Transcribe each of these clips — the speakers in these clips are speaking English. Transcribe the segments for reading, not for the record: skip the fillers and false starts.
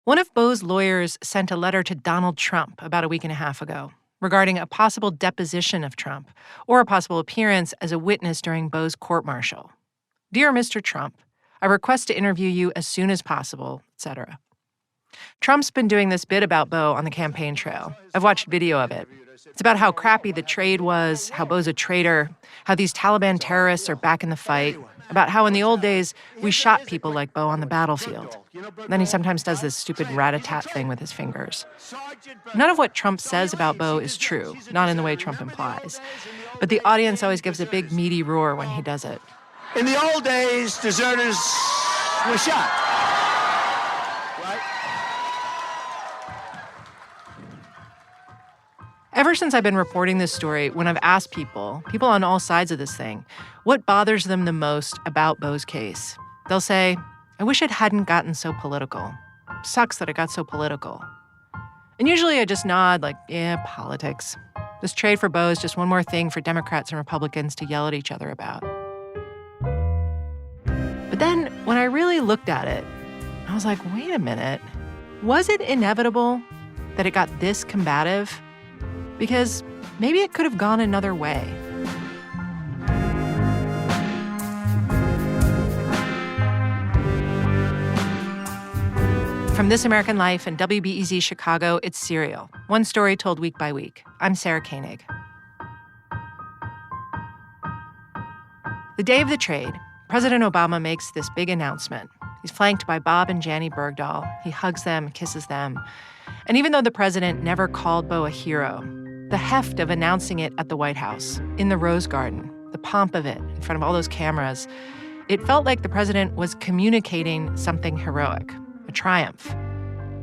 One of Beau's lawyers sent a letter to Donald Trump about a week and a half ago regarding a possible deposition of Trump or a possible appearance as a witness during Beau's court-martial. Dear Mr. Trump, I request to interview you as soon as possible, etc. Trump's been doing this bit about Beau on the campaign trail. I've watched video of it. It's about how crappy the trade was, how Beau's a traitor, how these Taliban terrorists are back in the fight, about how in the old days we shot people like Beau on the battlefield. Then he sometimes does this stupid rat-a-tat thing with his fingers. None of what Trump says about Beau is true, not in the way Trump implies. But the audience always gives a big meaty roar when he does it. In the old days, deserters were shot. Ever since I've been reporting this story, when I've asked people on all sides of this thing, what bothers them the most about Beau's case, they'll say, I wish it hadn't gotten so political. Sucks that it got so political. And usually I just nod like, yeah, politics. This trade for Beau is just one more thing for Democrats and Republicans to yell at each other about. But then when I really looked at it, I was like, wait a minute. Was it inevitable that it got this combative? Because maybe it could have gone another way. From This American Life and WBEZ Chicago, it's Serial. One story told week by week. I'm Sarah Koenig. The day of the trade, President Obama makes this big announcement. He's flanked by Bob and Janie Bergdahl. He hugs them, kisses them. And even though the president never called Beau a hero, the heft of announcing it at the White House, in the Rose Garden, the pomp of it, in front of all those cameras, it felt like the president was communicating something heroic, a triumph.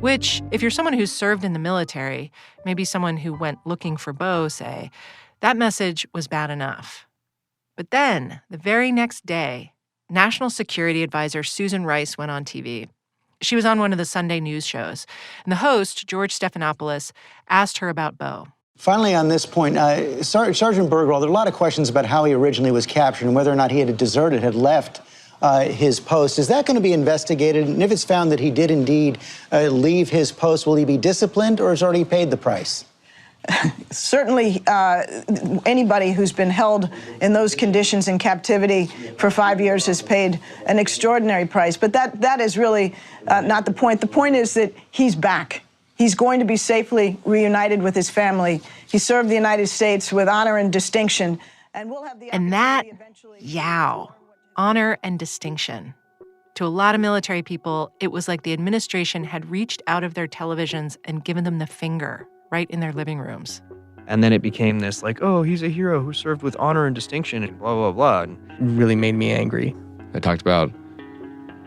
Which, if you're someone who's served in the military, maybe someone who went looking for Beau, say, that message was bad enough. But then, the very next day, National Security Advisor Susan Rice went on TV. She was on one of the Sunday news shows, and the host, George Stephanopoulos, asked her about Beau. Finally, on this point, Sergeant Bergdahl, there are a lot of questions about how he originally was captured and whether or not he had deserted, had left his post. Is that going to be investigated? And if it's found that he did indeed leave his post, will he be disciplined or has already paid the price? Certainly, anybody who's been held in those conditions in captivity for 5 years has paid an extraordinary price. But that is really not the point. The point is that he's back. He's going to be safely reunited with his family. He served the United States with honor and distinction. And we'll have the opportunity eventually. Yow, honor and distinction. To a lot of military people, it was like the administration had reached out of their televisions and given them the finger right in their living rooms. And then it became this like, oh, he's a hero who served with honor and distinction and blah, blah, blah. And it really made me angry. They talked about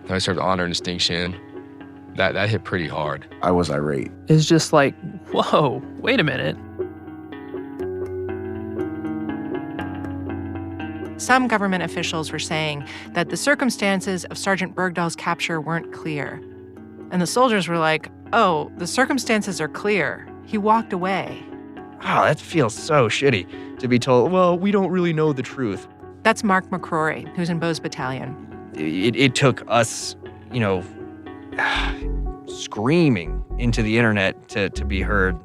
how he served honor and distinction. That hit pretty hard. I was irate. It's just like, whoa, wait a minute. Some government officials were saying that the circumstances of Sergeant Bergdahl's capture weren't clear. And the soldiers were like, oh, the circumstances are clear. He walked away. Oh, that feels so shitty to be told, well, we don't really know the truth. That's Mark McCrory, who's in Beau's battalion. It took us, screaming into the internet to be heard.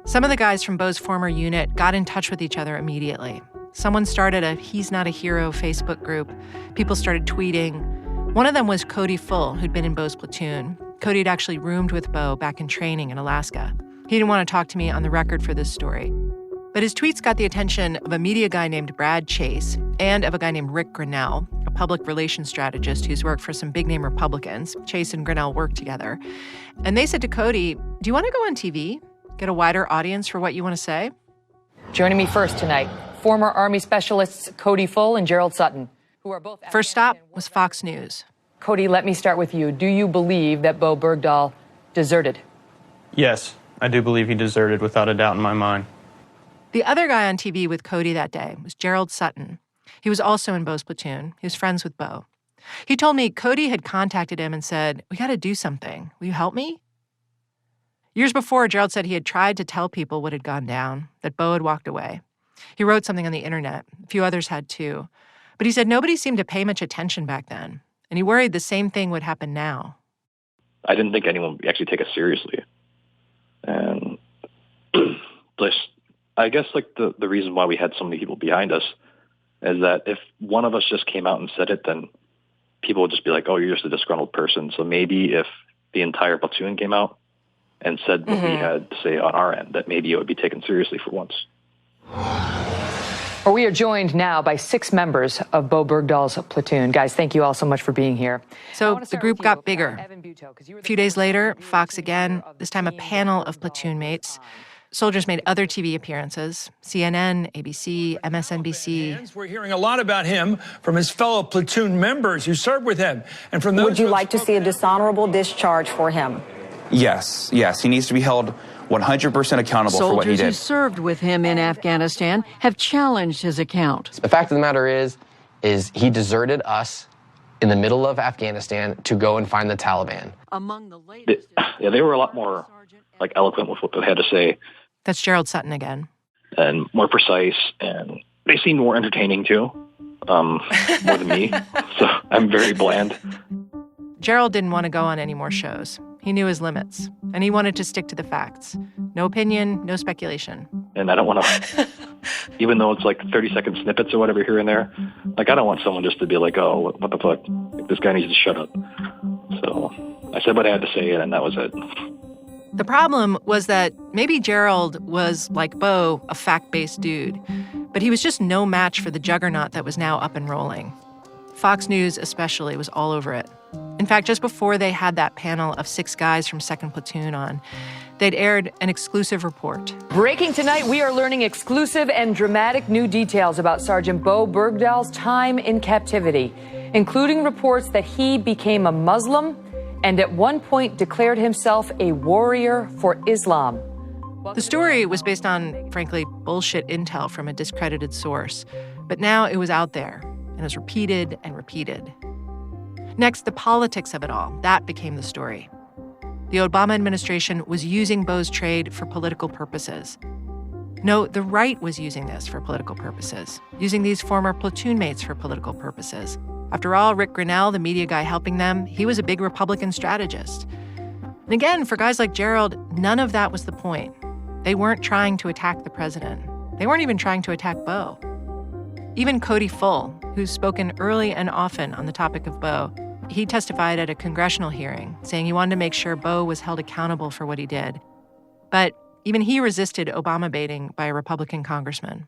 Some of the guys from Beau's former unit got in touch with each other immediately. Someone started a He's Not a Hero Facebook group. People started tweeting. One of them was Cody Full, who'd been in Beau's platoon. Cody had actually roomed with Beau back in training in Alaska. He didn't want to talk to me on the record for this story. But his tweets got the attention of a media guy named Brad Chase and of a guy named Rick Grinnell, a public relations strategist who's worked for some big-name Republicans. Chase and Grinnell worked together. And they said to Cody, do you want to go on TV? Get a wider audience for what you want to say? Joining me first tonight, former Army specialists Cody Full and Gerald Sutton, who are both... First stop was Fox News. Cody, let me start with you. Do you believe that Beau Bergdahl deserted? Yes, I do believe he deserted without a doubt in my mind. The other guy on TV with Cody that day was Gerald Sutton. He was also in Beau's platoon. He was friends with Beau. He told me Cody had contacted him and said, we got to do something. Will you help me? Years before, Gerald said he had tried to tell people what had gone down, that Beau had walked away. He wrote something on the internet. A few others had too. But he said nobody seemed to pay much attention back then, and he worried the same thing would happen now. I didn't think anyone would actually take us seriously. And I guess like the reason why we had so many people behind us is that if one of us just came out and said it, then people would just be like, oh, you're just a disgruntled person. So maybe if the entire platoon came out and said what we had to say on our end, that maybe it would be taken seriously for once. Well, we are joined now by 6 members of Bo Bergdahl's platoon. Guys, thank you all so much for being here. So the group got bigger. A few days later, Fox again, this time a panel of platoon mates. Soldiers made other TV appearances, CNN, ABC, MSNBC. We're hearing a lot about him from his fellow platoon members who served with him. And from those Would you like to see a dishonorable discharge for him? Yes. He needs to be held 100% accountable for what he did. Soldiers who served with him in Afghanistan have challenged his account. The fact of the matter is he deserted us in the middle of Afghanistan to go and find the Taliban. Among the latest, they were a lot more like eloquent with what they had to say. That's Gerald Sutton again. And more precise, and they seemed more entertaining too, more than me. So I'm very bland. Gerald didn't want to go on any more shows. He knew his limits, and he wanted to stick to the facts. No opinion, no speculation. And I don't want to, even though it's like 30-second snippets or whatever here and there, like I don't want someone just to be like, oh, what the fuck? Like, this guy needs to shut up. So I said what I had to say, and that was it. The problem was that maybe Gerald was, like Bo, a fact-based dude, but he was just no match for the juggernaut that was now up and rolling. Fox News especially was all over it. In fact, just before they had that panel of 6 guys from 2nd Platoon on, they'd aired an exclusive report. Breaking tonight, we are learning exclusive and dramatic new details about Sergeant Bo Bergdahl's time in captivity, including reports that he became a Muslim and at one point declared himself a warrior for Islam. The story was based on, frankly, bullshit intel from a discredited source, but now it was out there and was repeated and repeated. Next, the politics of it all. That became the story. The Obama administration was using Bo's trade for political purposes. No, the right was using this for political purposes, using these former platoon mates for political purposes. After all, Rick Grinnell, the media guy helping them, he was a big Republican strategist. And again, for guys like Gerald, none of that was the point. They weren't trying to attack the president. They weren't even trying to attack Bo. Even Cody Full, who's spoken early and often on the topic of Bo, he testified at a congressional hearing, saying he wanted to make sure Bo was held accountable for what he did. But even he resisted Obama baiting by a Republican congressman.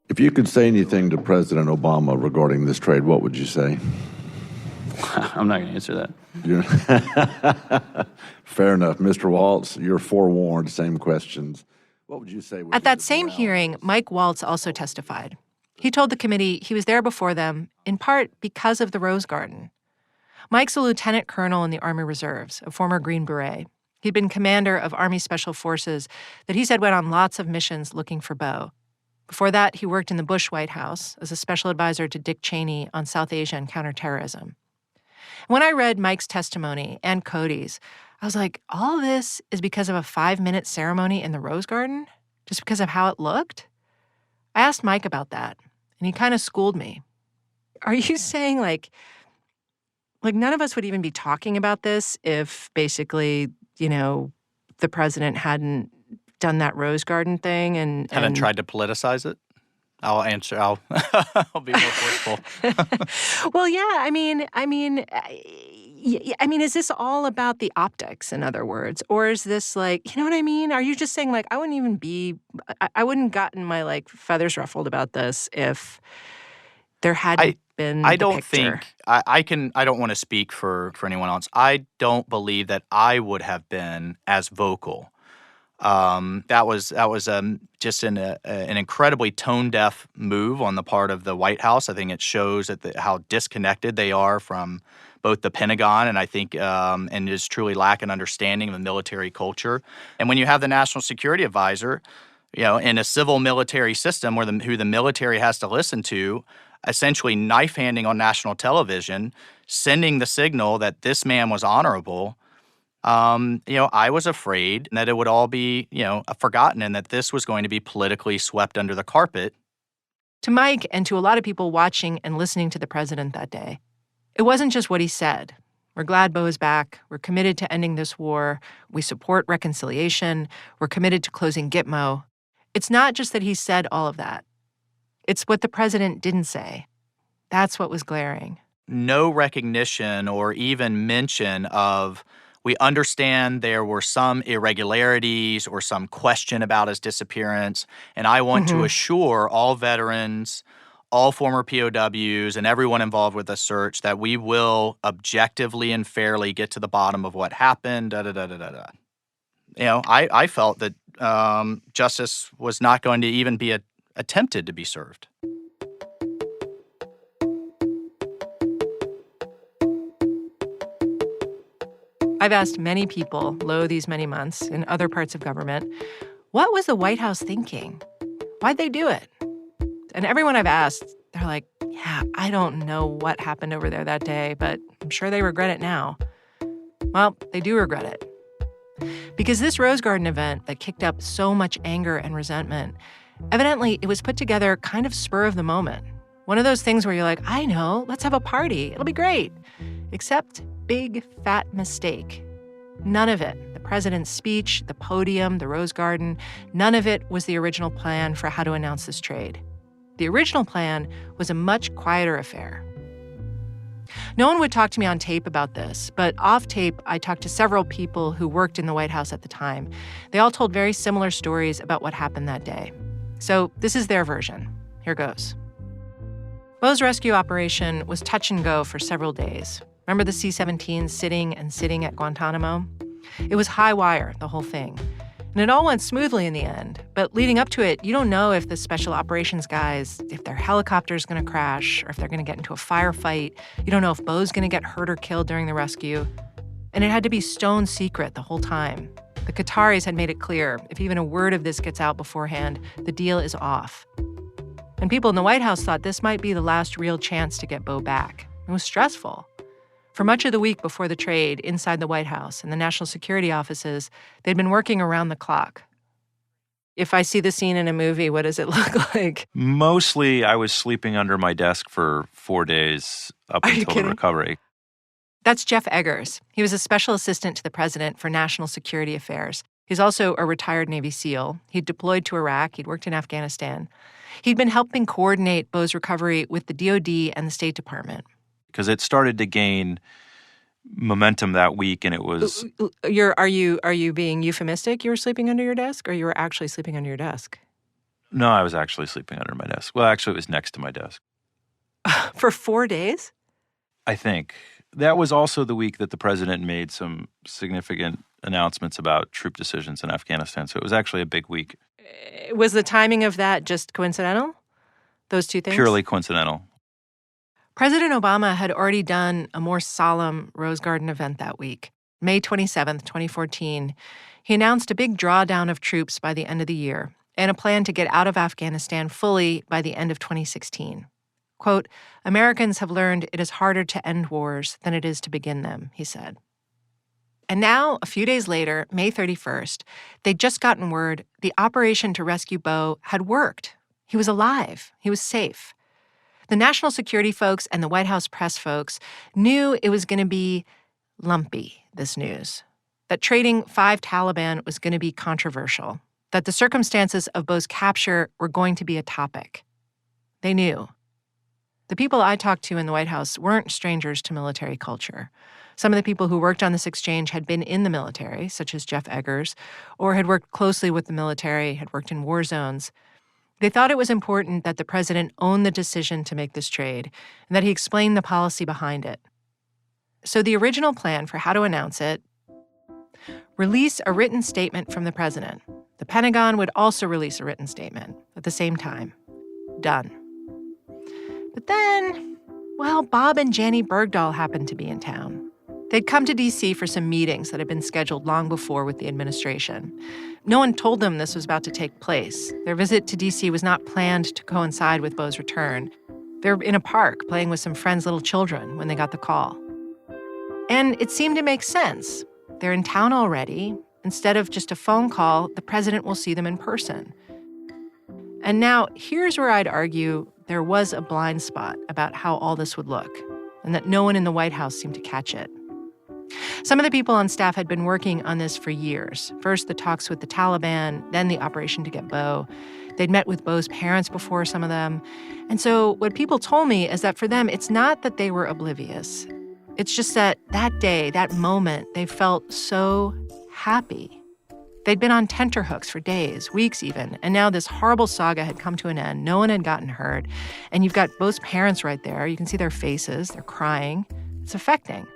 If you could say anything to President Obama regarding this trade, what would you say? I'm not going to answer that. Fair enough. Mr. Waltz, you're forewarned. Same questions. What would you say? At that same hearing, Mike Waltz also testified. He told the committee he was there before them, in part because of the Rose Garden. Mike's a lieutenant colonel in the Army Reserves, a former Green Beret. He'd been commander of Army Special Forces that he said went on lots of missions looking for Bo. Before that, he worked in the Bush White House as a special advisor to Dick Cheney on South Asia and counterterrorism. When I read Mike's testimony and Cody's, I was like, all this is because of a 5-minute ceremony in the Rose Garden? Just because of how it looked? I asked Mike about that, and he kind of schooled me. Are you saying, like none of us would even be talking about this if basically, the president hadn't done that Rose Garden thing and hadn't tried to politicize it? I'll answer. I'll be more forceful. Well, yeah. I mean, is this all about the optics? In other words, or is this like, you know what I mean? Are you just saying like I wouldn't gotten my feathers ruffled about this if there hadn't been. I don't think I don't want to speak for anyone else. I don't believe that I would have been as vocal. That was just an incredibly tone-deaf move on the part of the White House. I think it shows how disconnected they are from both the Pentagon and I think and is truly lack an understanding of the military culture. And when you have the National Security Advisor, in a civil military system who the military has to listen to, essentially knife-handing on national television, sending the signal that this man was honorable. I was afraid that it would all be, forgotten and that this was going to be politically swept under the carpet. To Mike and to a lot of people watching and listening to the president that day, it wasn't just what he said. We're glad Bo is back. We're committed to ending this war. We support reconciliation. We're committed to closing Gitmo. It's not just that he said all of that. It's what the president didn't say. That's what was glaring. No recognition or even mention of, we understand there were some irregularities or some question about his disappearance, and I want to assure all veterans, all former POWs, and everyone involved with the search that we will objectively and fairly get to the bottom of what happened, da-da-da-da-da-da. You know, I felt that justice was not going to even be attempted to be served. I've asked many people, lo these many months, in other parts of government, what was the White House thinking? Why'd they do it? And everyone I've asked, they're like, yeah, I don't know what happened over there that day, but I'm sure they regret it now. Well, they do regret it. Because this Rose Garden event that kicked up so much anger and resentment, evidently it was put together kind of spur of the moment. One of those things where you're like, I know, let's have a party. It'll be great. Except big, fat mistake. None of it, the president's speech, the podium, the Rose Garden, none of it was the original plan for how to announce this trade. The original plan was a much quieter affair. No one would talk to me on tape about this, but off tape, I talked to several people who worked in the White House at the time. They all told very similar stories about what happened that day. So this is their version. Here goes. Bo's rescue operation was touch and go for several days. Remember the C-17 sitting at Guantanamo? It was high wire, the whole thing. And it all went smoothly in the end. But leading up to it, you don't know if the special operations guys, if their helicopter's going to crash or if they're going to get into a firefight. You don't know if Bo's going to get hurt or killed during the rescue. And it had to be stone secret the whole time. The Qataris had made it clear, if even a word of this gets out beforehand, the deal is off. And people in the White House thought this might be the last real chance to get Bo back. It was stressful. For much of the week before the trade, inside the White House and the national security offices, they'd been working around the clock. If I see the scene in a movie, what does it look like? Mostly, I was sleeping under my desk for 4 days up until the recovery. That's Jeff Eggers. He was a special assistant to the president for national security affairs. He's also a retired Navy SEAL. He'd deployed to Iraq. He'd worked in Afghanistan. He'd been helping coordinate Bo's recovery with the DOD and the State Department. Because it started to gain momentum that week, and it was... Are you being euphemistic? You were sleeping under your desk, or you were actually sleeping under your desk? No, I was actually sleeping under my desk. Well, actually, it was next to my desk. For 4 days? I think. That was also the week that the president made some significant announcements about troop decisions in Afghanistan, so it was actually a big week. Was the timing of that just coincidental? Those two things? Purely coincidental. President Obama had already done a more solemn Rose Garden event that week. May 27th, 2014, he announced a big drawdown of troops by the end of the year and a plan to get out of Afghanistan fully by the end of 2016. Quote, Americans have learned it is harder to end wars than it is to begin them, he said. And now, a few days later, May 31st, they'd just gotten word the operation to rescue Bo had worked. He was alive. He was safe. The national security folks and the White House press folks knew it was going to be lumpy, this news. That trading 5 Taliban was going to be controversial. That the circumstances of Bo's capture were going to be a topic. They knew. The people I talked to in the White House weren't strangers to military culture. Some of the people who worked on this exchange had been in the military, such as Jeff Eggers, or had worked closely with the military, had worked in war zones. They thought it was important that the president own the decision to make this trade and that he explained the policy behind it. So the original plan for how to announce it, release a written statement from the president. The Pentagon would also release a written statement at the same time. Done. But then, well, Bob and Janny Bergdahl happened to be in town. They'd come to D.C. for some meetings that had been scheduled long before with the administration. No one told them this was about to take place. Their visit to D.C. was not planned to coincide with Bo's return. They were in a park playing with some friends' little children when they got the call. And it seemed to make sense. They're in town already. Instead of just a phone call, the president will see them in person. And now, here's where I'd argue there was a blind spot about how all this would look, and that no one in the White House seemed to catch it. Some of the people on staff had been working on this for years. First, the talks with the Taliban, then the operation to get Bo. They'd met with Bo's parents before, some of them. And so what people told me is that for them, it's not that they were oblivious. It's just that day, that moment, they felt so happy. They'd been on tenterhooks for days, weeks even, and now this horrible saga had come to an end. No one had gotten hurt. And you've got Bo's parents right there. You can see their faces. They're crying. It's affecting.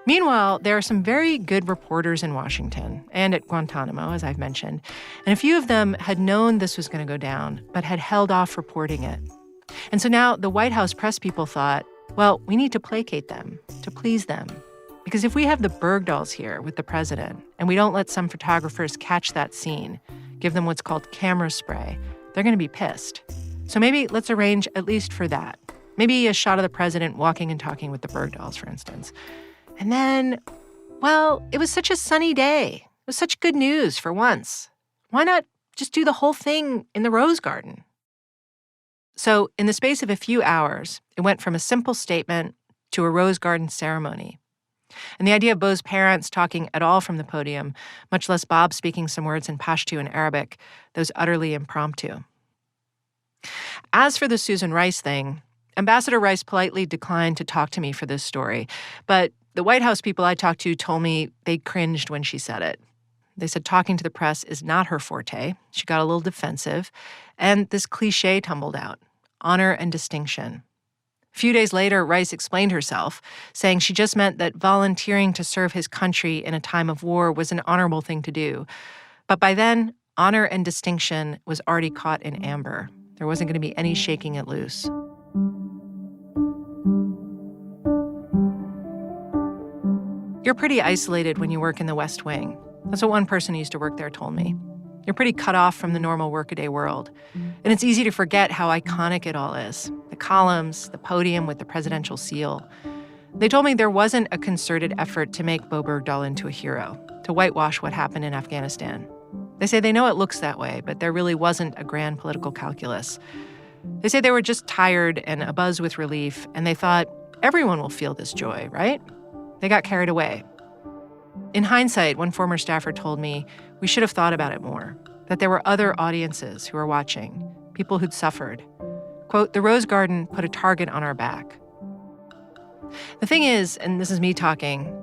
Meanwhile, there are some very good reporters in Washington and at Guantanamo, as I've mentioned, and a few of them had known this was going to go down, but had held off reporting it. And so now the White House press people thought, well, we need to placate them, to please them. Because if we have the Bergdahls here with the president, and we don't let some photographers catch that scene, give them what's called camera spray, they're going to be pissed. So maybe let's arrange at least for that. Maybe a shot of the president walking and talking with the Bergdahls, for instance. And then, well, it was such a sunny day. It was such good news for once. Why not just do the whole thing in the Rose Garden? So in the space of a few hours, it went from a simple statement to a Rose Garden ceremony. And the idea of Bo's parents talking at all from the podium, much less Bob speaking some words in Pashto and Arabic, that was utterly impromptu. As for the Susan Rice thing, Ambassador Rice politely declined to talk to me for this story, but the White House people I talked to told me they cringed when she said it. They said talking to the press is not her forte. She got a little defensive, and this cliche tumbled out, honor and distinction. A few days later, Rice explained herself, saying she just meant that volunteering to serve his country in a time of war was an honorable thing to do. But by then, honor and distinction was already caught in amber. There wasn't going to be any shaking it loose. You're pretty isolated when you work in the West Wing. That's what one person who used to work there told me. You're pretty cut off from the normal workaday world. And it's easy to forget how iconic it all is. The columns, the podium with the presidential seal. They told me there wasn't a concerted effort to make Bo Bergdahl into a hero, to whitewash what happened in Afghanistan. They say they know it looks that way, but there really wasn't a grand political calculus. They say they were just tired and abuzz with relief, and they thought, everyone will feel this joy, right? They got carried away. In hindsight, one former staffer told me we should have thought about it more, that there were other audiences who were watching, people who'd suffered. Quote, the Rose Garden put a target on our back. The thing is, and this is me talking,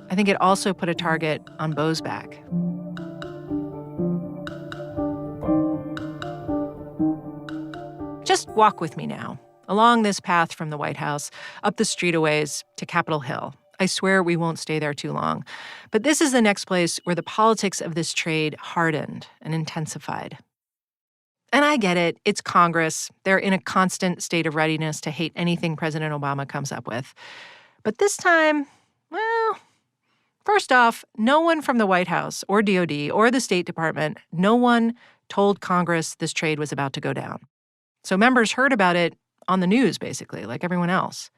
I think it also put a target on Bo's back. Just walk with me now, along this path from the White House, up the street a ways to Capitol Hill. I swear we won't stay there too long. But this is the next place where the politics of this trade hardened and intensified. And I get it. It's Congress. They're in a constant state of readiness to hate anything President Obama comes up with. But this time, well, first off, no one from the White House or DOD or the State Department, no one told Congress this trade was about to go down. So members heard about it on the news, basically, like everyone else.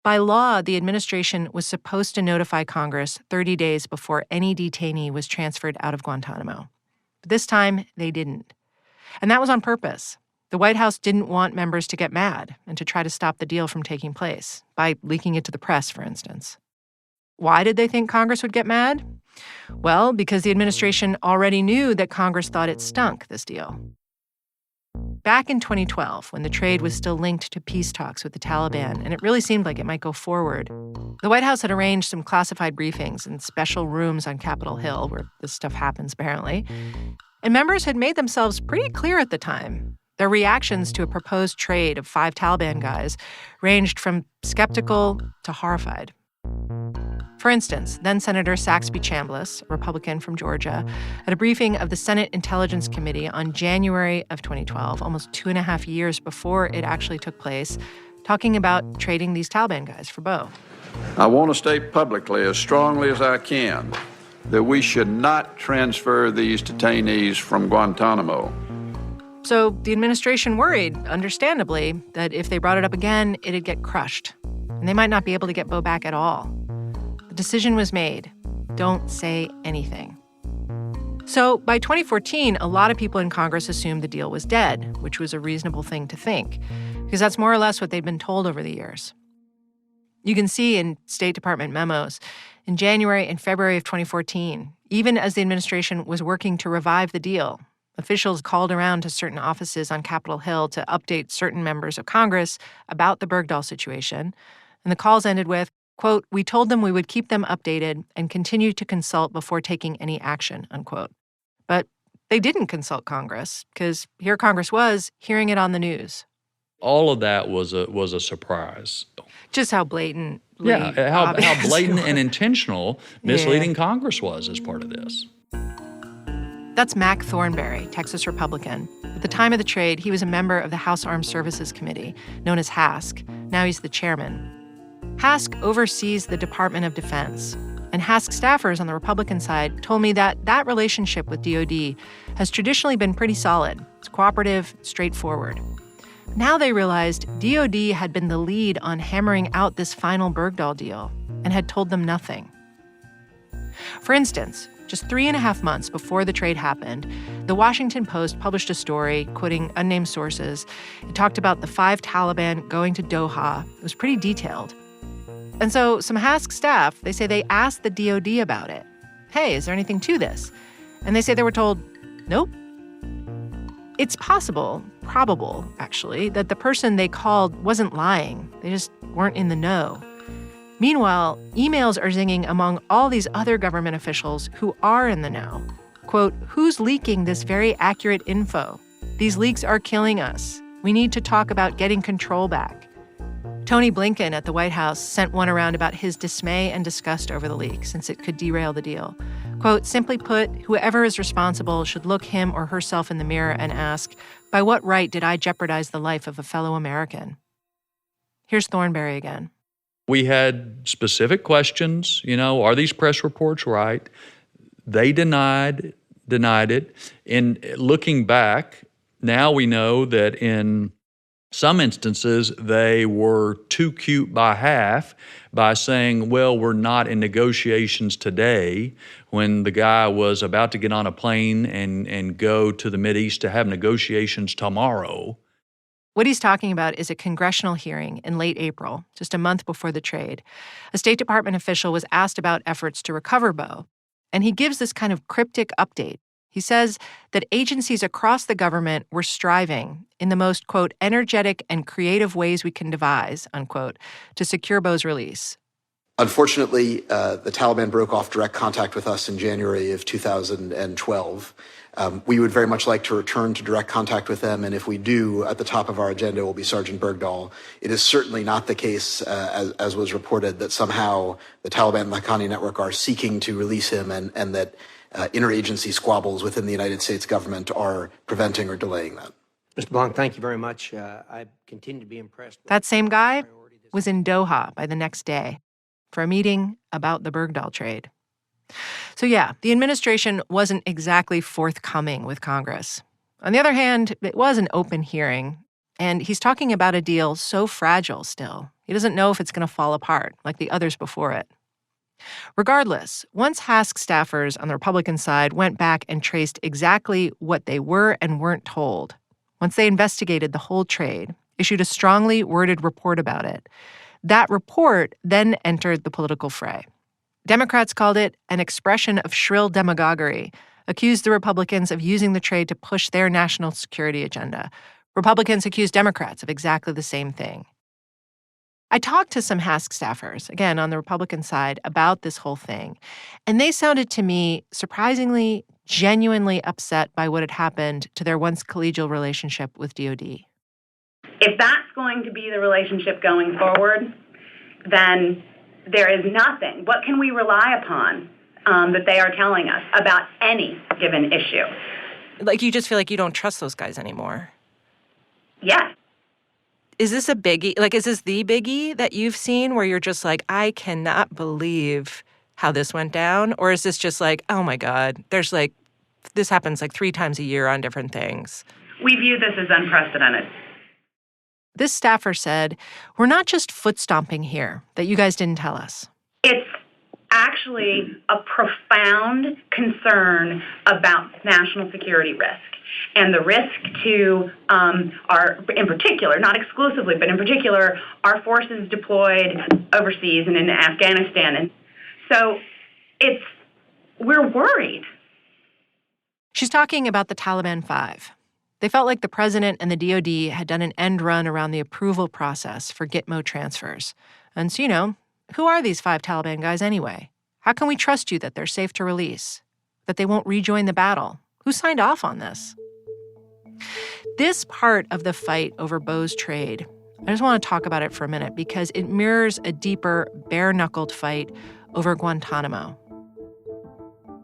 By law, the administration was supposed to notify Congress 30 days before any detainee was transferred out of Guantanamo. But this time, they didn't. And that was on purpose. The White House didn't want members to get mad and to try to stop the deal from taking place, by leaking it to the press, for instance. Why did they think Congress would get mad? Well, because the administration already knew that Congress thought it stunk, this deal. Back in 2012, when the trade was still linked to peace talks with the Taliban, and it really seemed like it might go forward, the White House had arranged some classified briefings in special rooms on Capitol Hill, where this stuff happens, apparently. And members had made themselves pretty clear at the time. Their reactions to a proposed trade of 5 Taliban guys ranged from skeptical to horrified. For instance, then-Senator Saxby Chambliss, a Republican from Georgia, at a briefing of the Senate Intelligence Committee on January of 2012, almost 2.5 years before it actually took place, talking about trading these Taliban guys for Bo. I want to state publicly as strongly as I can that we should not transfer these detainees from Guantanamo. So the administration worried, understandably, that if they brought it up again, it'd get crushed, and they might not be able to get Bo back at all. The decision was made. Don't say anything. So by 2014, a lot of people in Congress assumed the deal was dead, which was a reasonable thing to think, because that's more or less what they'd been told over the years. You can see in State Department memos in January and February of 2014, even as the administration was working to revive the deal, officials called around to certain offices on Capitol Hill to update certain members of Congress about the Bergdahl situation. And the calls ended with, quote, "We told them we would keep them updated and continue to consult before taking any action," unquote. But they didn't consult Congress because here Congress was hearing it on the news. All of that was a surprise. Just how blatant. How blatant and intentional misleading Congress was as part of this. That's Mac Thornberry, Texas Republican. At the time of the trade, he was a member of the House Armed Services Committee, known as HASC. Now he's the chairman. HASC oversees the Department of Defense. And HASC staffers on the Republican side told me that that relationship with DOD has traditionally been pretty solid. It's cooperative, straightforward. Now they realized DOD had been the lead on hammering out this final Bergdahl deal and had told them nothing. For instance, just 3.5 months before the trade happened, the Washington Post published a story quoting unnamed sources. It talked about the 5 Taliban going to Doha. It was pretty detailed. And so some HASC staff, they say they asked the DOD about it. Hey, is there anything to this? And they say they were told, nope. It's possible, probable, actually, that the person they called wasn't lying. They just weren't in the know. Meanwhile, emails are zinging among all these other government officials who are in the know. Quote, "Who's leaking this very accurate info? These leaks are killing us. We need to talk about getting control back." Tony Blinken at the White House sent one around about his dismay and disgust over the leak, since it could derail the deal. Quote, "Simply put, whoever is responsible should look him or herself in the mirror and ask, by what right did I jeopardize the life of a fellow American?" Here's Thornberry again. We had specific questions, are these press reports right? They denied it. In looking back, now we know that in some instances, they were too cute by half by saying, well, we're not in negotiations today, when the guy was about to get on a plane and go to the Mideast to have negotiations tomorrow. What he's talking about is a congressional hearing in late April, just a month before the trade. A State Department official was asked about efforts to recover Bo, and he gives this kind of cryptic update. He says that agencies across the government were striving in the most, quote, energetic and creative ways we can devise, unquote, to secure Bo's release. Unfortunately, the Taliban broke off direct contact with us in January of 2012. We would very much like to return to direct contact with them, and if we do, at the top of our agenda will be Sergeant Bergdahl. It is certainly not the case, as was reported, that somehow the Taliban and the Haqqani network are seeking to release him, and that interagency squabbles within the United States government are preventing or delaying that. Mr. Blanc, thank you very much. I continue to be impressed. That same guy was in Doha by the next day for a meeting about the Bergdahl trade. So yeah, the administration wasn't exactly forthcoming with Congress. On the other hand, it was an open hearing, and he's talking about a deal so fragile still. He doesn't know if it's going to fall apart like the others before it. Regardless, once HASC staffers on the Republican side went back and traced exactly what they were and weren't told, once they investigated the whole trade, issued a strongly worded report about it, that report then entered the political fray. Democrats called it an expression of shrill demagoguery, accused the Republicans of using the trade to push their national security agenda. Republicans accused Democrats of exactly the same thing. I talked to some HASC staffers, again, on the Republican side, about this whole thing, and they sounded to me surprisingly, genuinely upset by what had happened to their once collegial relationship with DOD. If that's going to be the relationship going forward, then there is nothing. What can we rely upon that they are telling us about any given issue? Like, you just feel like you don't trust those guys anymore. Yes. Is this a biggie? Like, is this the biggie that you've seen where you're just like, I cannot believe how this went down? Or is this just like, oh my God, there's like, this happens like 3 times a year on different things? We view this as unprecedented. This staffer said, we're not just foot stomping here that you guys didn't tell us. It's actually a profound concern about national security risk and the risk to our, in particular, not exclusively, but in particular, our forces deployed overseas and in Afghanistan. And so we're worried. She's talking about the Taliban 5. They felt like the president and the DOD had done an end run around the approval process for Gitmo transfers. And so, who are these 5 Taliban guys anyway? How can we trust you that they're safe to release? That they won't rejoin the battle? Who signed off on this? This part of the fight over Bo's trade, I just want to talk about it for a minute because it mirrors a deeper, bare-knuckled fight over Guantanamo.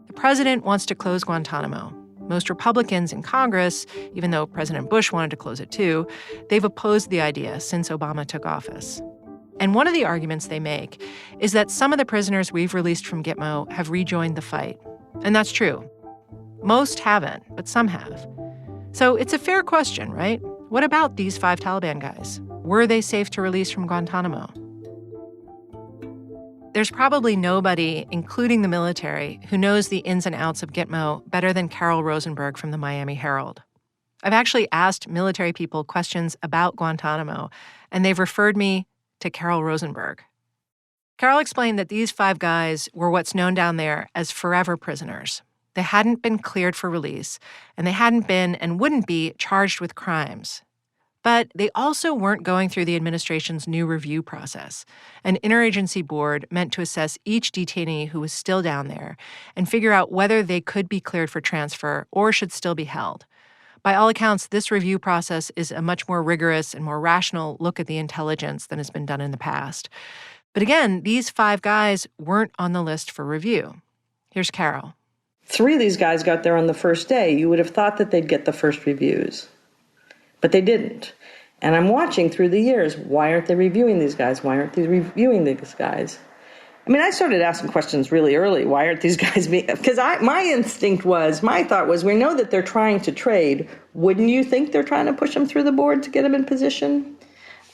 The president wants to close Guantanamo. Most Republicans in Congress, even though President Bush wanted to close it too, they've opposed the idea since Obama took office. And one of the arguments they make is that some of the prisoners we've released from Gitmo have rejoined the fight. And that's true. Most haven't, but some have. So it's a fair question, right? What about these 5 Taliban guys? Were they safe to release from Guantanamo? There's probably nobody, including the military, who knows the ins and outs of Gitmo better than Carol Rosenberg from the Miami Herald. I've actually asked military people questions about Guantanamo, and they've referred me to Carol Rosenberg. Carol explained that these 5 guys were what's known down there as forever prisoners. They hadn't been cleared for release, and they hadn't been and wouldn't be charged with crimes. But they also weren't going through the administration's new review process, an interagency board meant to assess each detainee who was still down there and figure out whether they could be cleared for transfer or should still be held. By all accounts, this review process is a much more rigorous and more rational look at the intelligence than has been done in the past. But again, these 5 guys weren't on the list for review. Here's Carol. 3 of these guys got there on the first day. You would have thought that they'd get the first reviews. But they didn't. And I'm watching through the years, why aren't they reviewing these guys? Why aren't they reviewing these guys? I mean, I started asking questions really early. Why aren't these guys being... Because my thought was, we know that they're trying to trade. Wouldn't you think they're trying to push them through the board to get them in position?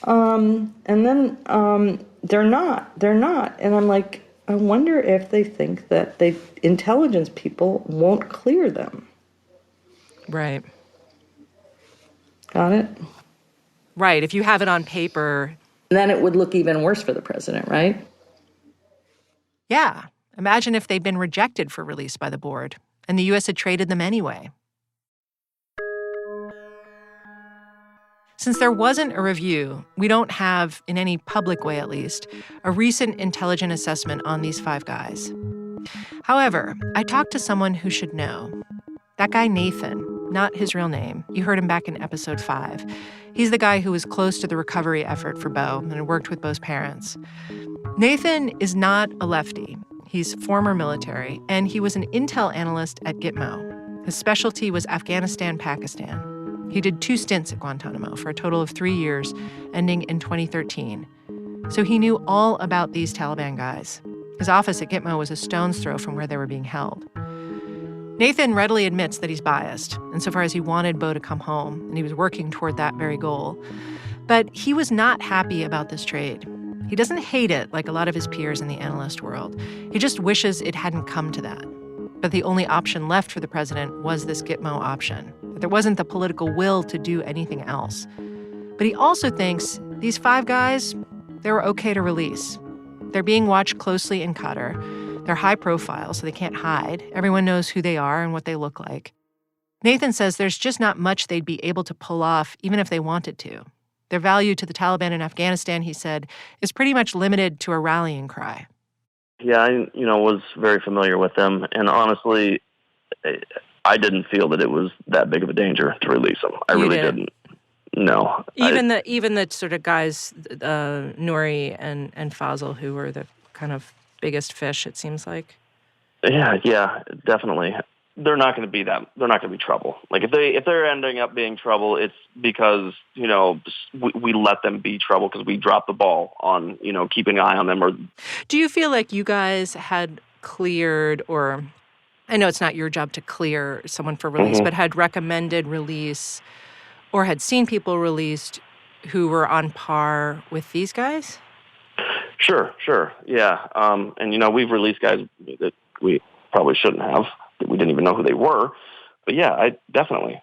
And then they're not. They're not. And I'm like, I wonder if they think that the intelligence people won't clear them. Right. Got it? Right. If you have it on paper. Then it would look even worse for the president, right? Yeah. Imagine if they'd been rejected for release by the board, and the U.S. had traded them anyway. Since there wasn't a review, we don't have, in any public way at least, a recent intelligent assessment on these 5 guys. However, I talked to someone who should know. That guy Nathan, not his real name. You heard him back in episode 5. He's the guy who was close to the recovery effort for Bo and had worked with Bo's parents. Nathan is not a lefty. He's former military, and he was an intel analyst at Gitmo. His specialty was Afghanistan-Pakistan. He did 2 stints at Guantanamo for a total of 3 years, ending in 2013. So he knew all about these Taliban guys. His office at Gitmo was a stone's throw from where they were being held. Nathan readily admits that he's biased, insofar as he wanted Bo to come home, and he was working toward that very goal. But he was not happy about this trade. He doesn't hate it like a lot of his peers in the analyst world. He just wishes it hadn't come to that. But the only option left for the president was this Gitmo option. There wasn't the political will to do anything else. But he also thinks these 5 guys, they were okay to release. They're being watched closely in Qatar. They're high profile, so they can't hide. Everyone knows who they are and what they look like. Nathan says there's just not much they'd be able to pull off, even if they wanted to. Their value to the Taliban in Afghanistan, he said, is pretty much limited to a rallying cry. Yeah, I was very familiar with them, and honestly, I didn't feel that it was that big of a danger to release them. I really didn't. No. Even the sort of guys, Nouri and Fazl, who were the kind of biggest fish, it seems like. Yeah, definitely. They're not going to be trouble. Like if they're ending up being trouble, it's because we let them be trouble because we dropped the ball on keeping an eye on them. Or do you feel like you guys had cleared, or I know it's not your job to clear someone for release, but had recommended release or had seen people released who were on par with these guys? Sure. Yeah. And, we've released guys that we probably shouldn't have, that we didn't even know who they were. But yeah,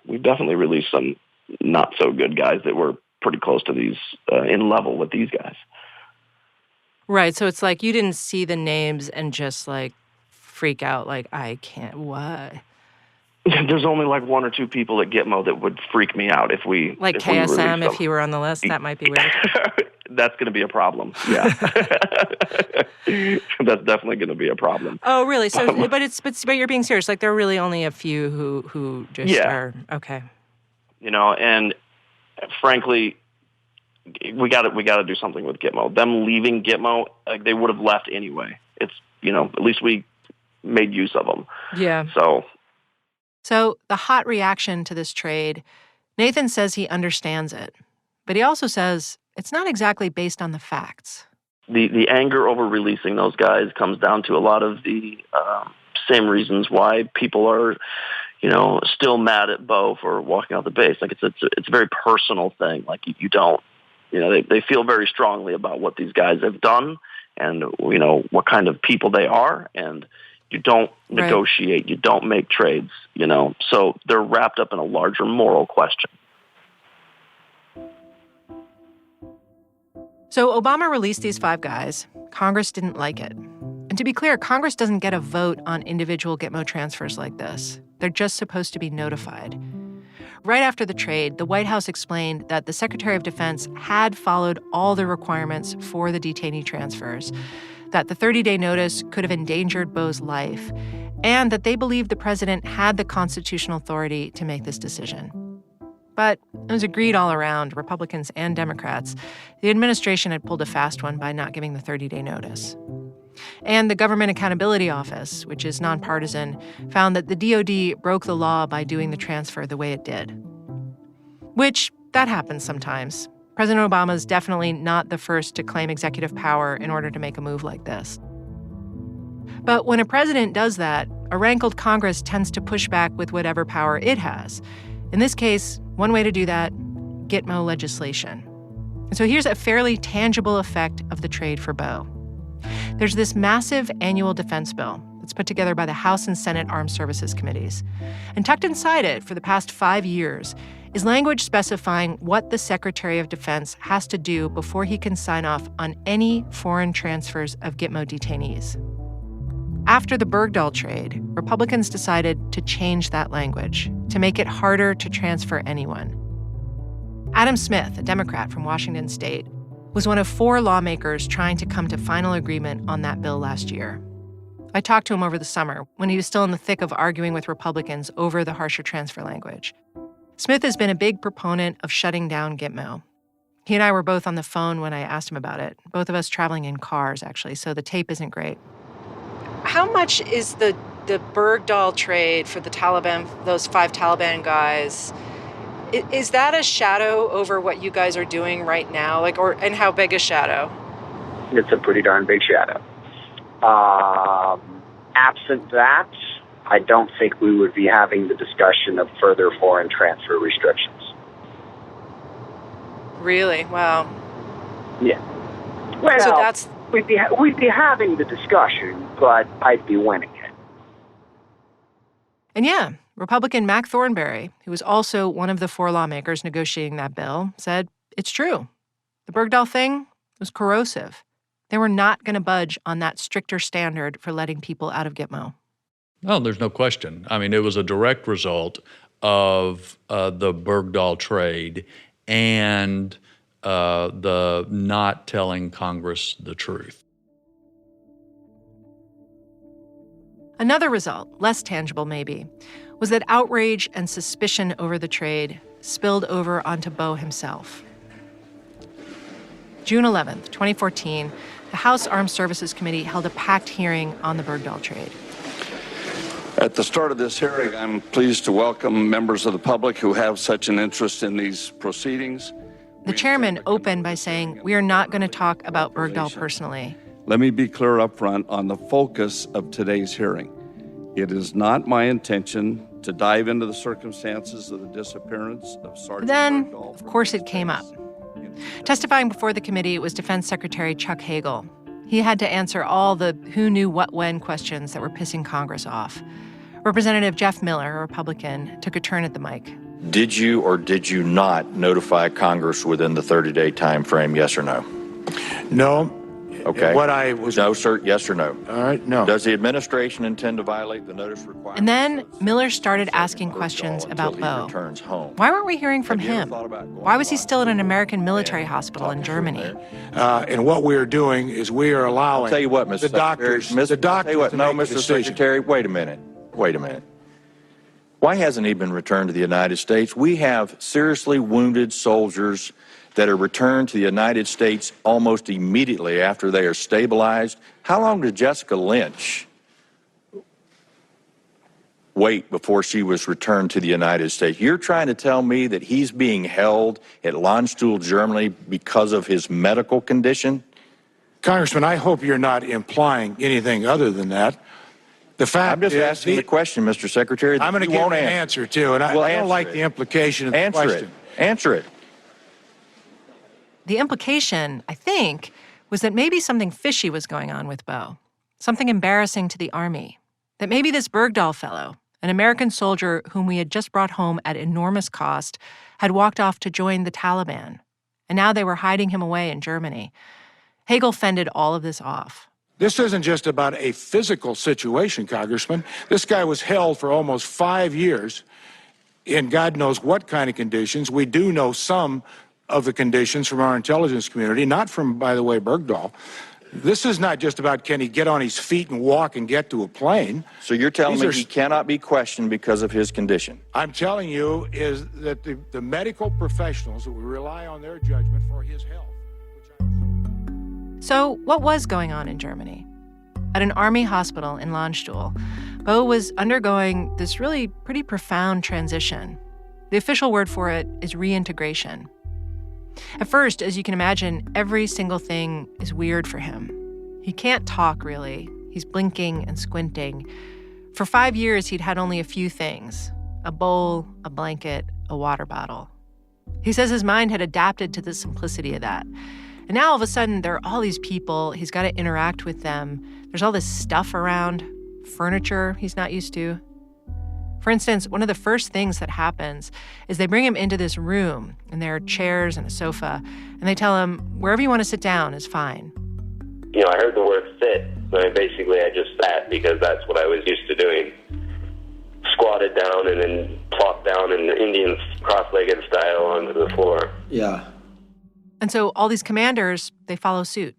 we've definitely released some not so good guys that were pretty close to these, in level with these guys. Right. So it's like you didn't see the names and just like freak out like, I can't, what? There's only like one or two people at Gitmo that would freak me out if we Like if KSM, we if he were on the list, that might be weird. That's going to be a problem. Yeah. That's definitely going to be a problem. Oh, really? So, but you're being serious. Like there are really only a few who just are okay. And frankly, we got to do something with Gitmo. Them leaving Gitmo, like they would have left anyway. It's at least we made use of them. Yeah. So the hot reaction to this trade, Nathan says he understands it, but he also says it's not exactly based on the facts. The anger over releasing those guys comes down to a lot of the same reasons why people are, still mad at Bo for walking out the base. Like it's a very personal thing. Like you don't, they feel very strongly about what these guys have done and, what kind of people they are. And you don't negotiate, you don't make trades, so they're wrapped up in a larger moral question. So Obama released these 5 guys. Congress didn't like it. And to be clear, Congress doesn't get a vote on individual Gitmo transfers like this. They're just supposed to be notified. Right after the trade, the White House explained that the Secretary of Defense had followed all the requirements for the detainee transfers, that the 30-day notice could have endangered Bo's life, and that they believed the president had the constitutional authority to make this decision. But it was agreed all around, Republicans and Democrats. The administration had pulled a fast one by not giving the 30-day notice. And the Government Accountability Office, which is nonpartisan, found that the DOD broke the law by doing the transfer the way it did. Which, that happens sometimes. President Obama is definitely not the first to claim executive power in order to make a move like this. But when a president does that, a rankled Congress tends to push back with whatever power it has. In this case, one way to do that, Gitmo legislation. And so here's a fairly tangible effect of the trade for Bo. There's this massive annual defense bill that's put together by the House and Senate Armed Services Committees. And tucked inside it for the past 5 years is language specifying what the Secretary of Defense has to do before he can sign off on any foreign transfers of Gitmo detainees. After the Bergdahl trade, Republicans decided to change that language to make it harder to transfer anyone. Adam Smith, a Democrat from Washington State, was one of 4 lawmakers trying to come to final agreement on that bill last year. I talked to him over the summer when he was still in the thick of arguing with Republicans over the harsher transfer language. Smith has been a big proponent of shutting down Gitmo. He and I were both on the phone when I asked him about it, both of us traveling in cars, actually, so the tape isn't great. How much is the Bergdahl trade for the Taliban, those 5 Taliban guys, is that a shadow over what you guys are doing right now? And how big a shadow? It's a pretty darn big shadow. Absent that, I don't think we would be having the discussion of further foreign transfer restrictions. Really? Wow. Yeah. Well, so that's... we'd be having the discussion, but I'd be winning it. And yeah, Republican Mac Thornberry, who was also one of the 4 lawmakers negotiating that bill, said it's true. The Bergdahl thing was corrosive. They were not going to budge on that stricter standard for letting people out of Gitmo. No, there's no question. I mean, it was a direct result of the Bergdahl trade and the not telling Congress the truth. Another result, less tangible maybe, was that outrage and suspicion over the trade spilled over onto Bo himself. June 11th, 2014, the House Armed Services Committee held a packed hearing on the Bergdahl trade. At the start of this hearing, I'm pleased to welcome members of the public who have such an interest in these proceedings. The chairman opened by saying, "We are not going to talk about Bergdahl personally." Let me be clear up front on the focus of today's hearing. It is not my intention to dive into the circumstances of the disappearance of Sergeant Then, Bergdahl. of course, it came up. Testifying before the committee was Defense Secretary Chuck Hagel. He had to answer all the who knew what when questions that were pissing Congress off. Representative Jeff Miller, a Republican, took a turn at the mic. Did you or did you not notify Congress within the 30-day time frame, yes or no? No. Okay. What I was... No, sir, yes or no? All right, no. Does the administration intend to violate the notice requirement? And then Miller started asking questions about Bo. Why weren't we hearing from him? Why was he still at an American military hospital in Germany? And what we are doing is we are allowing... I'll tell you what, Mr. the doctors... Secretary, the doctors what, to no, make the Mr. decision. Secretary, wait a minute. Why hasn't he been returned to the United States? We have seriously wounded soldiers that are returned to the United States almost immediately after they are stabilized. How long did Jessica Lynch wait before she was returned to the United States? You're trying to tell me that he's being held at Landstuhl, Germany because of his medical condition? Congressman, I hope you're not implying anything other than that. The fact I'm just asking the question, Mr. Secretary. I'm going to give an answer to, and I don't like the implication of the question. Answer it. The implication, I think, was that maybe something fishy was going on with Bo, something embarrassing to the Army, that maybe this Bergdahl fellow, an American soldier whom we had just brought home at enormous cost, had walked off to join the Taliban, and now they were hiding him away in Germany. Hagel fended all of this off. This isn't just about a physical situation, Congressman. This guy was held for almost 5 years in God knows what kind of conditions. We do know some of the conditions from our intelligence community, not from, by the way, Bergdahl. This is not just about can he get on his feet and walk and get to a plane. So you're telling me he cannot be questioned because of his condition? I'm telling you is that the medical professionals, that we rely on their judgment for his health. So what was going on in Germany? At an army hospital in Landstuhl, Bo was undergoing this really pretty profound transition. The official word for it is reintegration. At first, as you can imagine, every single thing is weird for him. He can't talk, really. He's blinking and squinting. For 5 years, he'd had only a few things: a bowl, a blanket, a water bottle. He says his mind had adapted to the simplicity of that. And now all of a sudden, there are all these people. He's got to interact with them. There's all this stuff around, furniture he's not used to. For instance, one of the first things that happens is they bring him into this room, and there are chairs and a sofa, and they tell him, wherever you want to sit down is fine. You know, I heard the word sit, so basically I just sat because that's what I was used to doing. Squatted down and then plopped down in the Indian cross-legged style onto the floor. Yeah. And so all these commanders, they follow suit.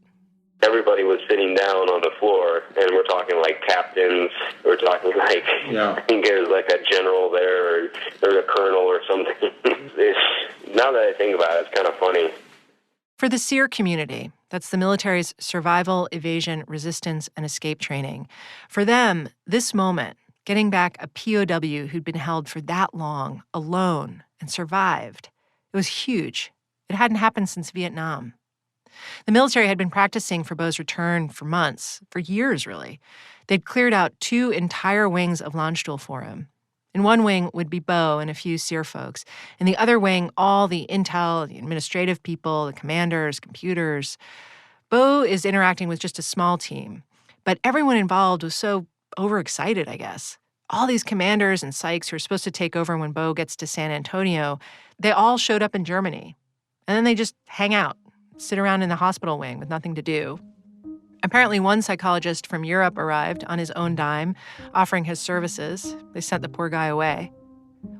Everybody was sitting down on the floor, and we're talking like captains. We're talking like, I think there's like a general there, or there's a colonel or something. Now that I think about it, it's kind of funny. For the SEER community, that's the military's survival, evasion, resistance, and escape training. For them, this moment, getting back a POW who'd been held for that long, alone, and survived, it was huge. It hadn't happened since Vietnam. The military had been practicing for Bo's return for months, for years, really. They'd cleared out 2 entire wings of Landstuhl for him. In one wing would be Bo and a few SEER folks. In the other wing, all the intel, the administrative people, the commanders, computers. Bo is interacting with just a small team. But everyone involved was so overexcited, I guess. All these commanders and psychs who are supposed to take over when Bo gets to San Antonio, they all showed up in Germany. And then they just hang out, sit around in the hospital wing with nothing to do. Apparently, one psychologist from Europe arrived on his own dime, offering his services. They sent the poor guy away.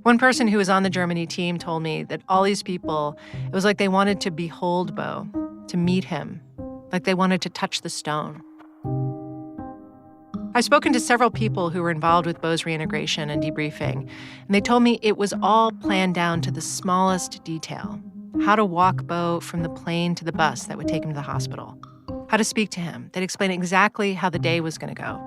One person who was on the Germany team told me that all these people, it was like they wanted to behold Bo, to meet him, like they wanted to touch the stone. I've spoken to several people who were involved with Bo's reintegration and debriefing, and they told me it was all planned down to the smallest detail. How to walk Bo from the plane to the bus that would take him to the hospital. How to speak to him. They'd explain exactly how the day was going to go.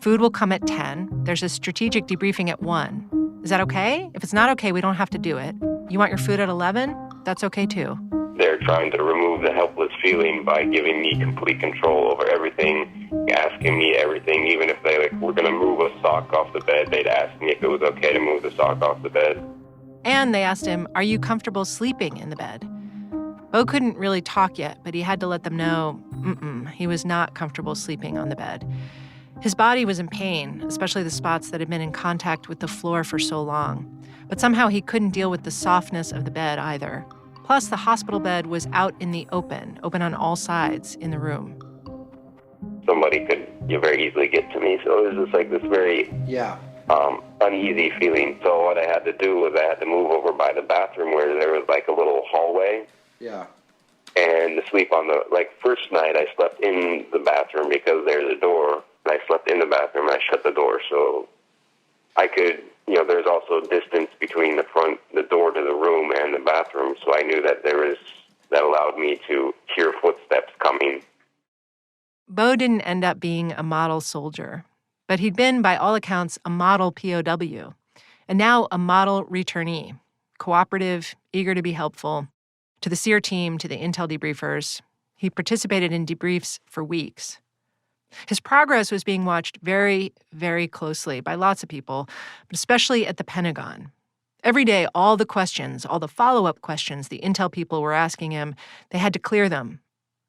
Food will come at 10. There's a strategic debriefing at 1. Is that okay? If it's not okay, we don't have to do it. You want your food at 11? That's okay, too. They're trying to remove the helpless feeling by giving me complete control over everything, asking me everything. Even if they were going to move a sock off the bed, they'd ask me if it was okay to move the sock off the bed. And they asked him, are you comfortable sleeping in the bed? Bo couldn't really talk yet, but he had to let them know, he was not comfortable sleeping on the bed. His body was in pain, especially the spots that had been in contact with the floor for so long. But somehow he couldn't deal with the softness of the bed either. Plus, the hospital bed was out in the open on all sides in the room. Somebody could very easily get to me, so it was just like this very uneasy feeling. So what I had to do was I had to move over by the bathroom where there was like a little hallway. Yeah. And to sleep on the, first night I slept in the bathroom because there's a door. I slept in the bathroom and I shut the door so I could, there's also distance between the door to the room and the bathroom, so I knew that that allowed me to hear footsteps coming. Bo didn't end up being a model soldier, but he'd been, by all accounts, a model POW, and now a model returnee, cooperative, eager to be helpful. To the SEER team, to the intel debriefers, he participated in debriefs for weeks. His progress was being watched very, very closely by lots of people, but especially at the Pentagon. Every day, all the questions, all the follow-up questions the intel people were asking him, they had to clear them,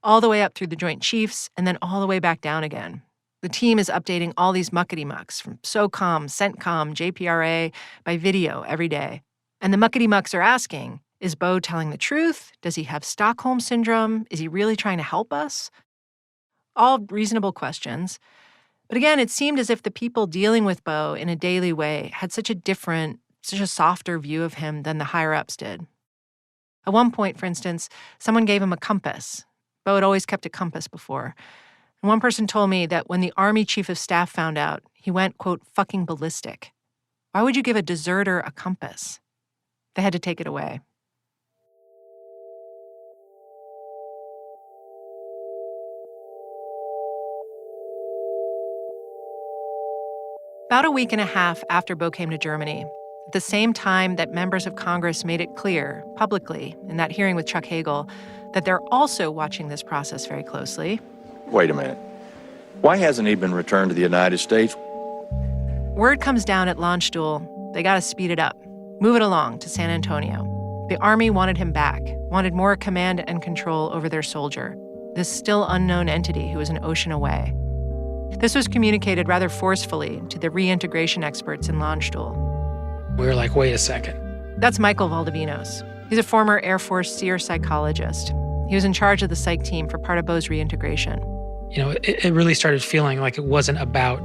all the way up through the Joint Chiefs and then all the way back down again. The team is updating all these muckety-mucks from SOCOM, CENTCOM, JPRA by video every day. And the muckety-mucks are asking, is Bo telling the truth? Does he have Stockholm Syndrome? Is he really trying to help us? All reasonable questions. But again, it seemed as if the people dealing with Bo in a daily way had such a softer view of him than the higher-ups did. At one point, for instance, someone gave him a compass. Bo had always kept a compass before. And one person told me that when the Army Chief of Staff found out, he went, quote, fucking ballistic. Why would you give a deserter a compass? They had to take it away. About a week and a half after Bo came to Germany, at the same time that members of Congress made it clear, publicly, in that hearing with Chuck Hagel, that they're also watching this process very closely. Wait a minute. Why hasn't he been returned to the United States? Word comes down at Landstuhl, they got to speed it up, move it along to San Antonio. The Army wanted him back, wanted more command and control over their soldier, this still unknown entity who was an ocean away. This was communicated rather forcefully to the reintegration experts in Landstuhl. We were like, wait a second. That's Michael Valdovinos. He's a former Air Force SEER psychologist. He was in charge of the psych team for part of Bo's reintegration. It really started feeling like it wasn't about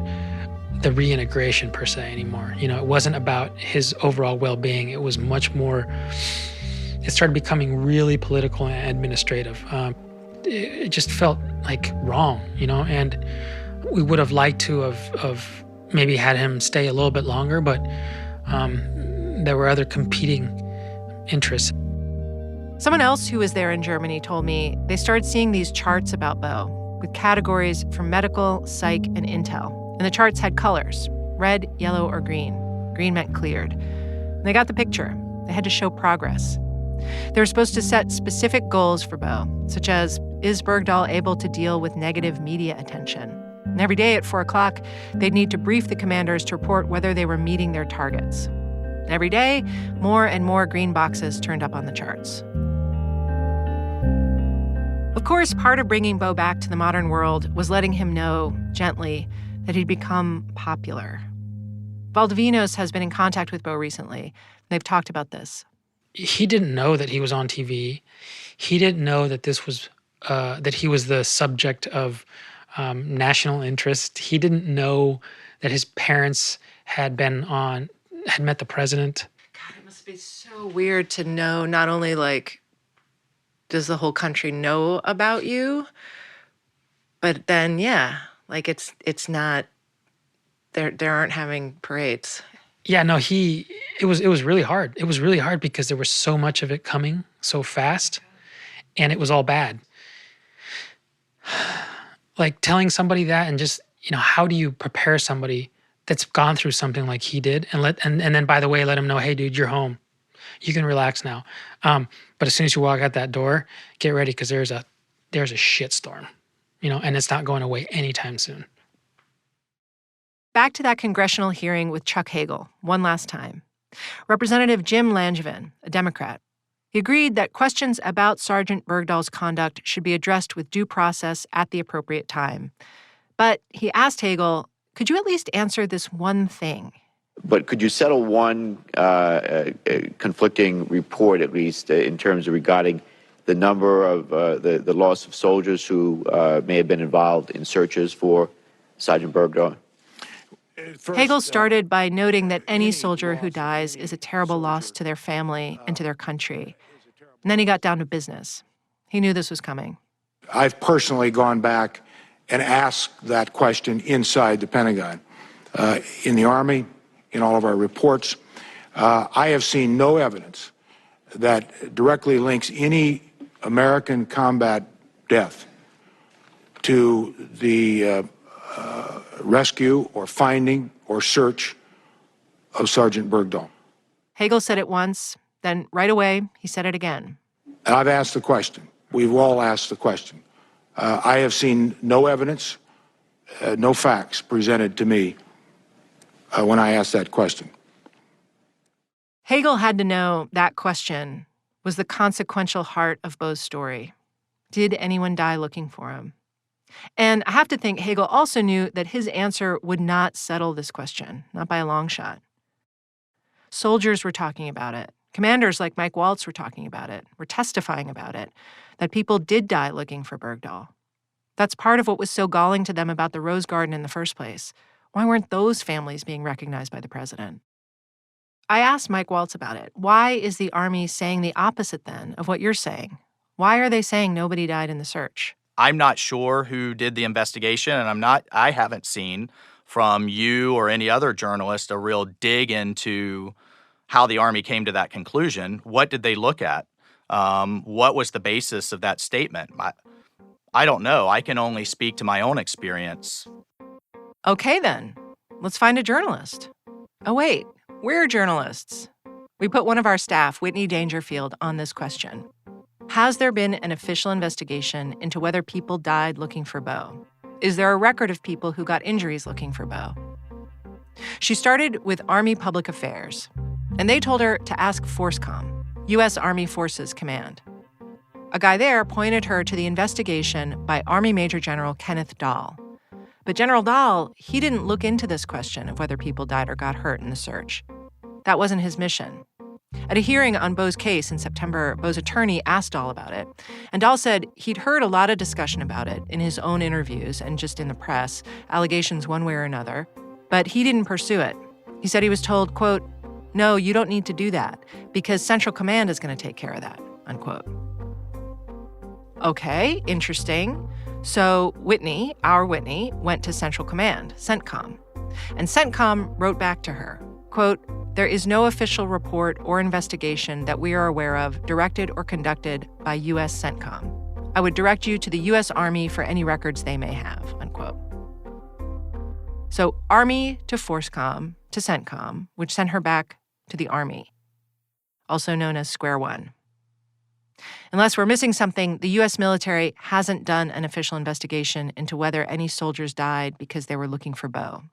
the reintegration per se anymore. It wasn't about his overall well-being. It was much more, it started becoming really political and administrative. It just felt like wrong, and we would have liked to have maybe had him stay a little bit longer, but there were other competing interests. Someone else who was there in Germany told me they started seeing these charts about Bo with categories for medical, psych, and intel. And the charts had colors, red, yellow, or green. Green meant cleared. And they got the picture. They had to show progress. They were supposed to set specific goals for Bo, such as, is Bergdahl able to deal with negative media attention? And every day at 4 o'clock, they'd need to brief the commanders to report whether they were meeting their targets. And every day, more and more green boxes turned up on the charts. Of course, part of bringing Bo back to the modern world was letting him know, gently, that he'd become popular. Valdovinos has been in contact with Bo recently. They've talked about this. He didn't know that he was on TV. He didn't know that this was that he was the subject of national interest. He didn't know that his parents had met the president. God, it must be so weird to know not only does the whole country know about you, but then it's not they aren't having parades. Yeah, no, it was really hard. It was really hard because there was so much of it coming so fast, and it was all bad. Like telling somebody that, and just, how do you prepare somebody that's gone through something like he did, and then, by the way, let him know, hey, dude, you're home. You can relax now. But as soon as you walk out that door, get ready, because there's a shitstorm, and it's not going away anytime soon. Back to that congressional hearing with Chuck Hagel, one last time. Representative Jim Langevin, a Democrat, He agreed that questions about Sergeant Bergdahl's conduct should be addressed with due process at the appropriate time. But he asked Hagel, could you at least answer this one thing? But could you settle one conflicting report, at least, in terms of regarding the number of the loss of soldiers who may have been involved in searches for Sergeant Bergdahl? Hagel started by noting that any soldier who dies is a terrible loss to their family and to their country. And then he got down to business. He knew this was coming. I've personally gone back and asked that question inside the Pentagon, in the Army, in all of our reports. I have seen no evidence that directly links any American combat death to the rescue or finding or search of Sergeant Bergdahl. Hagel said it once, then right away he said it again. And I've asked the question. We've all asked the question. I have seen no evidence, no facts presented to me when I asked that question. Hagel had to know that question was the consequential heart of Beau's story. Did anyone die looking for him? And I have to think Hagel also knew that his answer would not settle this question, not by a long shot. Soldiers were talking about it. Commanders like Mike Waltz were talking about it, were testifying about it, that people did die looking for Bergdahl. That's part of what was so galling to them about the Rose Garden in the first place. Why weren't those families being recognized by the president? I asked Mike Waltz about it. Why is the Army saying the opposite then of what you're saying? Why are they saying nobody died in the search? I'm not sure who did the investigation, and I haven't seen from you or any other journalist a real dig into how the Army came to that conclusion. What did they look at? What was the basis of that statement? I don't know. I can only speak to my own experience. Okay, then. Let's find a journalist. Oh, wait. We're journalists. We put one of our staff, Whitney Dangerfield, on this question. Has there been an official investigation into whether people died looking for Beau? Is there a record of people who got injuries looking for Beau? She started with Army Public Affairs, and they told her to ask FORSCOM, U.S. Army Forces Command. A guy there pointed her to the investigation by Army Major General Kenneth Dahl. But General Dahl, he didn't look into this question of whether people died or got hurt in the search. That wasn't his mission. At a hearing on Beau's case in September, Beau's attorney asked Dahl about it, and Dahl said he'd heard a lot of discussion about it in his own interviews and just in the press, allegations one way or another, but he didn't pursue it. He said he was told, quote, "No, you don't need to do that, because Central Command is going to take care of that," unquote. Okay, interesting. So Whitney, our Whitney, went to Central Command, CENTCOM, and CENTCOM wrote back to her, quote, "There is no official report or investigation that we are aware of directed or conducted by U.S. CENTCOM. I would direct you to the U.S. Army for any records they may have," unquote. So Army to FORSCOM to CENTCOM, which sent her back to the Army, also known as Square One. Unless we're missing something, the U.S. military hasn't done an official investigation into whether any soldiers died because they were looking for Beau.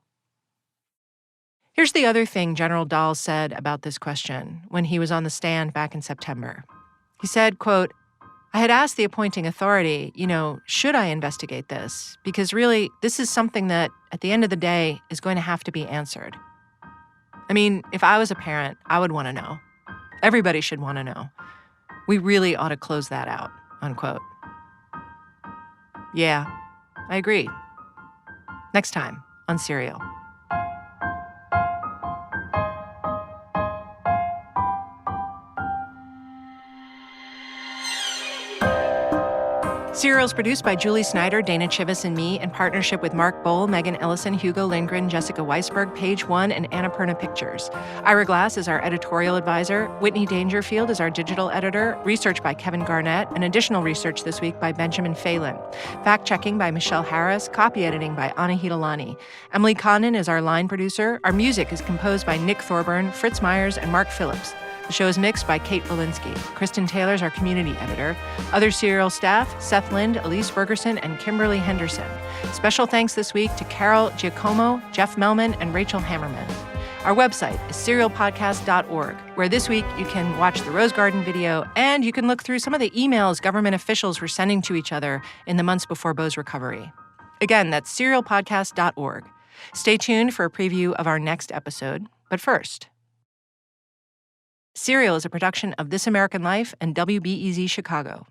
Here's the other thing General Dahl said about this question when he was on the stand back in September. He said, quote, "I had asked the appointing authority, should I investigate this? Because really, this is something that, at the end of the day, is going to have to be answered. I mean, if I was a parent, I would want to know. Everybody should want to know. We really ought to close that out," unquote. Yeah, I agree. Next time on Serial. Serial is produced by Julie Snyder, Dana Chivas, and me in partnership with Mark Bowl, Megan Ellison, Hugo Lindgren, Jessica Weisberg, Page One, and Annapurna Pictures. Ira Glass is our editorial advisor. Whitney Dangerfield is our digital editor. Research by Kevin Garnett, and additional research this week by Benjamin Phelan. Fact-checking by Michelle Harris. Copy editing by Anna Hitalani. Emily Condon is our line producer. Our music is composed by Nick Thorburn, Fritz Myers, and Mark Phillips. The show is mixed by Kate Walensky. Kristen Taylor is our community editor. Other Serial staff, Seth Lind, Elise Bergerson, and Kimberly Henderson. Special thanks this week to Carol Giacomo, Jeff Melman, and Rachel Hammerman. Our website is serialpodcast.org, where this week you can watch the Rose Garden video and you can look through some of the emails government officials were sending to each other in the months before Beau's recovery. Again, that's serialpodcast.org. Stay tuned for a preview of our next episode. But first, Serial is a production of This American Life and WBEZ Chicago.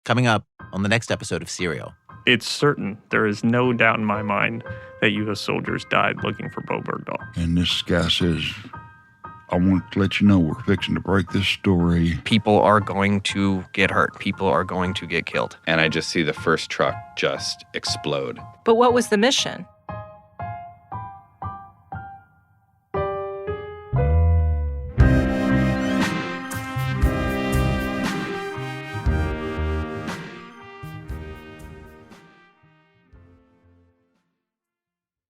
Coming up on the next episode of Serial. It's certain, there is no doubt in my mind, that U.S. soldiers died looking for Beau Bergdahl. And this guy says, I want to let you know we're fixing to break this story. People are going to get hurt. People are going to get killed. And I just see the first truck just explode. But what was the mission?